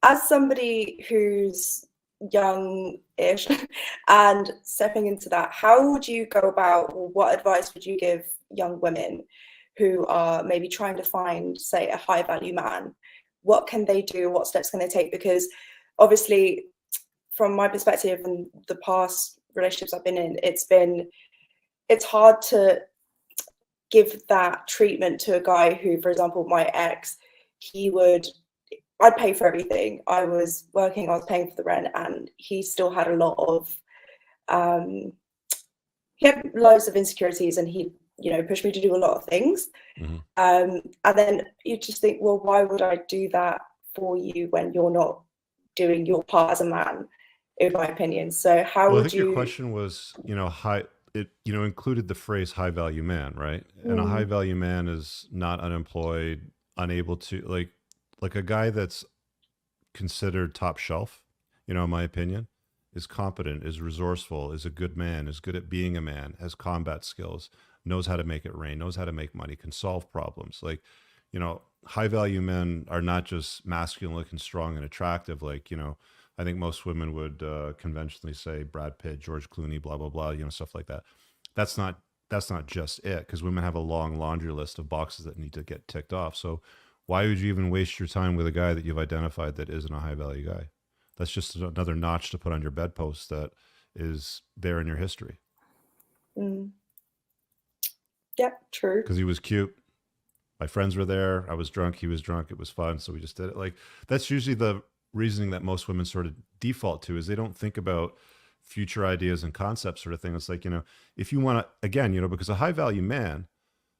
as somebody who's young-ish and stepping into that, how would you go about, or what advice would you give young women who are maybe trying to find, say, a high-value man? What can they do? What steps can they take? Because obviously, from my perspective and the past relationships I've been in, it's hard to give that treatment to a guy who, for example, my ex, I'd pay for everything. I was working, I was paying for the rent, and he still had a lot of, he had loads of insecurities, and he, pushed me to do a lot of things. Mm-hmm. And then you just think, well, why would I do that for you when you're not doing your part as a man, in my opinion? So how Well, I would think your you? question was, high. It included the phrase high value man, right? And a high Mm, value man is not unemployed, unable to like a guy that's considered top shelf. In my opinion, is competent, is resourceful, is a good man, is good at being a man, has combat skills, knows how to make it rain, knows how to make money, can solve problems. Like, high value men are not just masculine looking, strong, and attractive. Like, I think most women would conventionally say Brad Pitt, George Clooney, blah blah blah, stuff like that. That's not that's not just it, because women have a long laundry list of boxes that need to get ticked off. So why would you even waste your time with a guy that you've identified that isn't a high value guy? That's just another notch to put on your bedpost that is there in your history. mm, yeah, true. Because he was cute, my friends were there, I was drunk, he was drunk, it was fun, so we just did it. Like, that's usually the reasoning that most women sort of default to, is they don't think about future ideas and concepts, sort of thing. It's like, if you want to, again, because a high value man,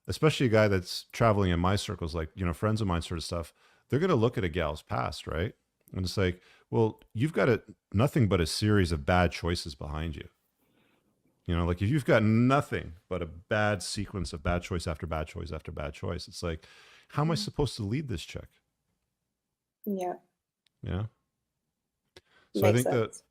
especially a guy that's traveling in my circles, like, friends of mine, sort of stuff, they're going to look at a gal's past, right? And it's like, well, you've got nothing but a series of bad choices behind you. Like, if you've got nothing but a bad sequence of bad choice after bad choice after bad choice, it's like, how am I Mm, supposed to lead this chick? yeah, Yeah. So I makes think that sense.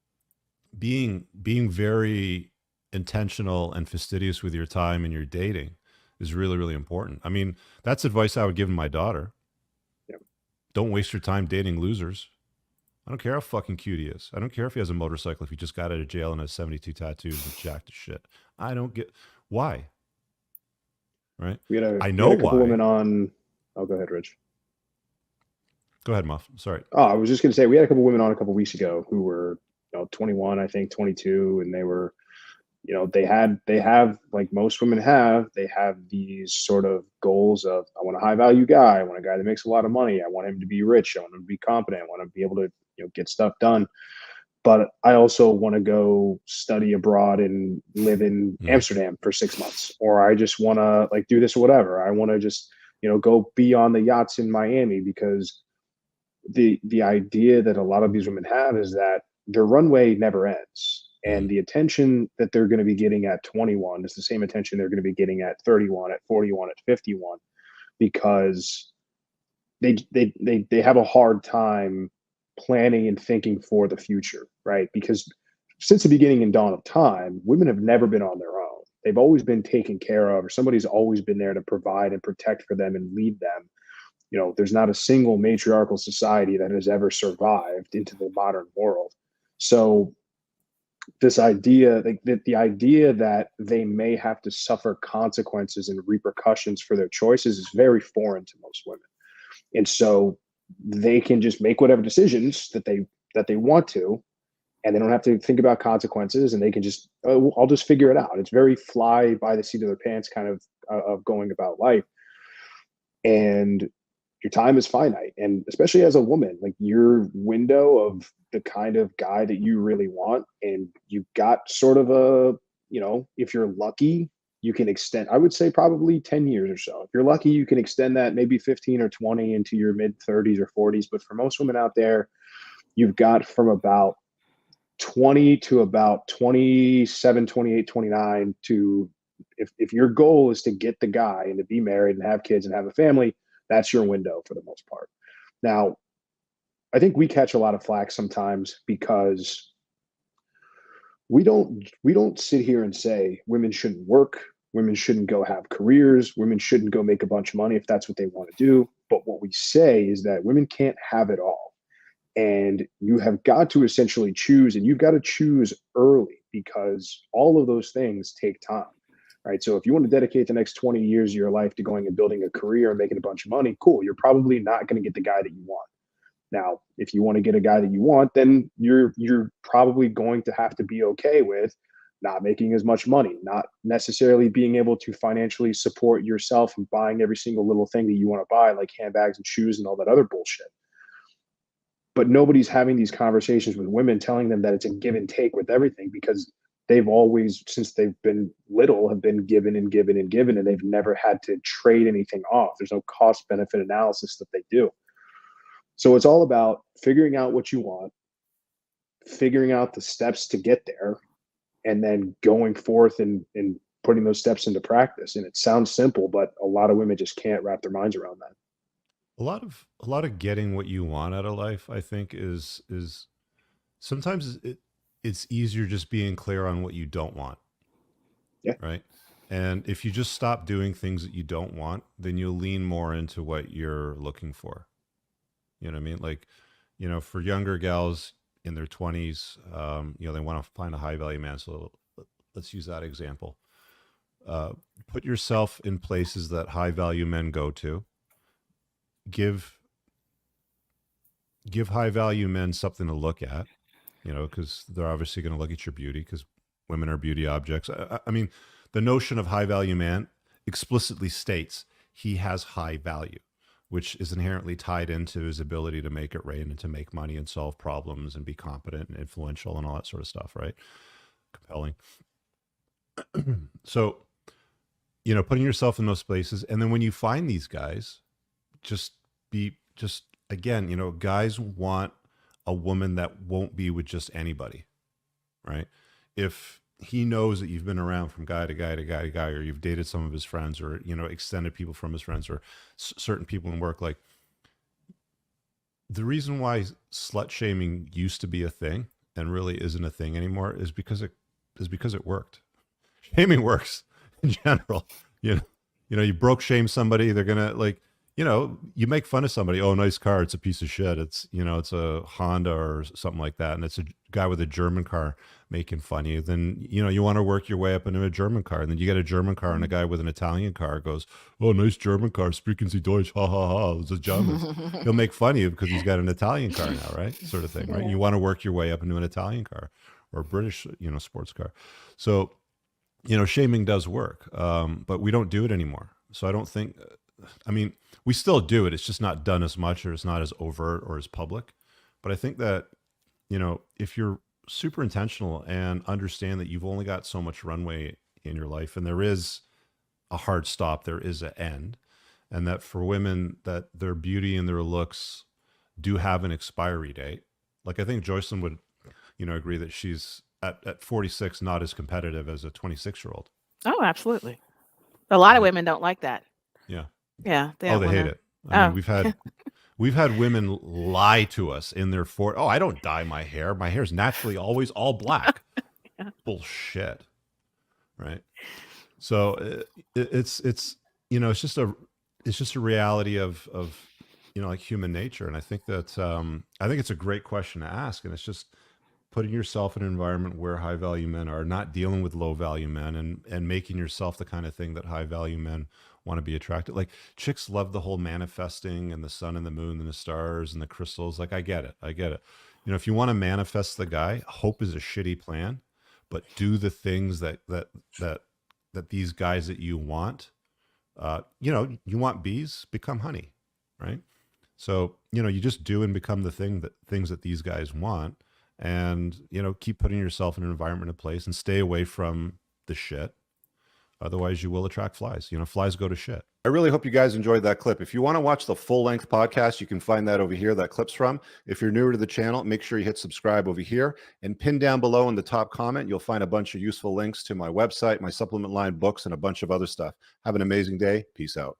being very intentional and fastidious with your time and your dating is really, really important. I mean, that's advice I would give my daughter. Yeah. Don't waste your time dating losers. I don't care how fucking cute he is. I don't care if he has a motorcycle, if he just got out of jail and has 72 tattoos and jacked as shit. I don't get why. Right? I We had know a couple why. women on. Oh, go ahead, Rich. Go ahead, Muff. Sorry. Oh, I was just going to say we had a couple women on a couple weeks ago who were 21, I think 22, and they were they have, like most women have, they have these sort of goals of, I want a high value guy, I want a guy that makes a lot of money, I want him to be rich, I want him to be competent, I want to be able to get stuff done, but I also want to go study abroad and live in Mm. Amsterdam for 6 months, or I just want to like do this or whatever, I want to just go be on the yachts in Miami, because the idea that a lot of these women have is that their runway never ends, and Mm. the attention that they're going to be getting at 21 is the same attention they're going to be getting at 31, at 41, at 51, because they have a hard time planning and thinking for the future, right? Because since the beginning and dawn of time, women have never been on their own. They've always been taken care of, or somebody's always been there to provide and protect for them and lead them. There's not a single matriarchal society that has ever survived into the modern world. So this idea, like the idea that they may have to suffer consequences and repercussions for their choices, is very foreign to most women. And so they can just make whatever decisions that they want to, and they don't have to think about consequences, and they can just, oh, I'll just figure it out. It's very fly by the seat of their pants kind of going about life. And your time is finite, and especially as a woman, like, your window of the kind of guy that you really want, and you've got sort of a, if you're lucky, you can extend, I would say, probably 10 years or so. If you're lucky, you can extend that maybe 15 or 20 into your mid 30s or 40s. But for most women out there, you've got from about 20 to about 27, 28, 29 to, if your goal is to get the guy and to be married and have kids and have a family, that's your window for the most part. Now, I think we catch a lot of flack sometimes because we don't sit here and say women shouldn't work, women shouldn't go have careers, women shouldn't go make a bunch of money if that's what they want to do. But what we say is that women can't have it all. And you have got to essentially choose, and you've got to choose early because all of those things take time. Right. So if you want to dedicate the next 20 years of your life to going and building a career and making a bunch of money, cool. You're probably not going to get the guy that you want. Now, if you want to get a guy that you want, then you're probably going to have to be okay with not making as much money, not necessarily being able to financially support yourself and buying every single little thing that you want to buy, like handbags and shoes and all that other bullshit. But nobody's having these conversations with women telling them that it's a give and take with everything, because they've always, since they've been little, have been given and given and given, and they've never had to trade anything off. There's no cost benefit analysis that they do. So it's all about figuring out what you want, figuring out the steps to get there, and then going forth and putting those steps into practice. And it sounds simple, but a lot of women just can't wrap their minds around that. A lot of getting what you want out of life, I think, is sometimes it's easier just being clear on what you don't want. Yeah. Right. And if you just stop doing things that you don't want, then you'll lean more into what you're looking for. You know what I mean? Like, for younger gals in their 20s, they want to find a high value man. So let's use that example. Put yourself in places that high value men go to. Give high value men something to look at, because they're obviously going to look at your beauty, because women are beauty objects. I mean, the notion of high value man explicitly states he has high value, which is inherently tied into his ability to make it rain and to make money and solve problems and be competent and influential and all that sort of stuff, right? Compelling. So, putting yourself in those places. And then when you find these guys, again, guys want a woman that won't be with just anybody, right? If he knows that you've been around from guy to guy to guy to guy, or you've dated some of his friends, or, extended people from his friends, or certain people in work, like, the reason why slut shaming used to be a thing and really isn't a thing anymore is because it worked. Shaming works in general. You broke shame somebody, they're gonna, like, you make fun of somebody. Oh, nice car. It's a piece of shit. It's, it's a Honda or something like that. And it's a guy with a German car making fun of you. Then, you want to work your way up into a German car. And then you get a German car, and a guy with an Italian car goes, oh, nice German car. Sprechen Sie Deutsch. Ha, ha, ha. It's a German. He'll make fun of you because he's got an Italian car now, right? Sort of thing, right? Yeah. You want to work your way up into an Italian car or a British, sports car. So, shaming does work, but we don't do it anymore. So I don't think, we still do it. It's just not done as much, or it's not as overt or as public. But I think that, if you're super intentional and understand that you've only got so much runway in your life, and there is a hard stop, there is an end, and that for women, that their beauty and their looks do have an expiry date. Like, I think Joycelyn would, agree that she's at 46 not as competitive as a 26-year-old. Oh, absolutely. A lot of women don't like that. Yeah. Yeah. They hate it. I mean, we've had women lie to us in their Oh, I don't dye my hair. My hair's naturally always all black. Yeah. Bullshit. Right. So it's just a reality of like human nature. And I think that it's a great question to ask. And it's just putting yourself in an environment where high value men are, not dealing with low value men, and making yourself the kind of thing that high value men want to be attracted. Like, chicks love the whole manifesting and the sun and the moon and the stars and the crystals. Like, I get it. If you want to manifest the guy, hope is a shitty plan, but do the things that these guys that you want. You want bees, become honey, right? So, you just do and become the things that these guys want. And, keep putting yourself in an environment, a place, and stay away from the shit. Otherwise, you will attract flies. Flies go to shit. I really hope you guys enjoyed that clip. If you want to watch the full-length podcast, you can find that over here, that clip's from. If you're newer to the channel, make sure you hit subscribe over here. And pin down below in the top comment, you'll find a bunch of useful links to my website, my supplement line, books, and a bunch of other stuff. Have an amazing day. Peace out.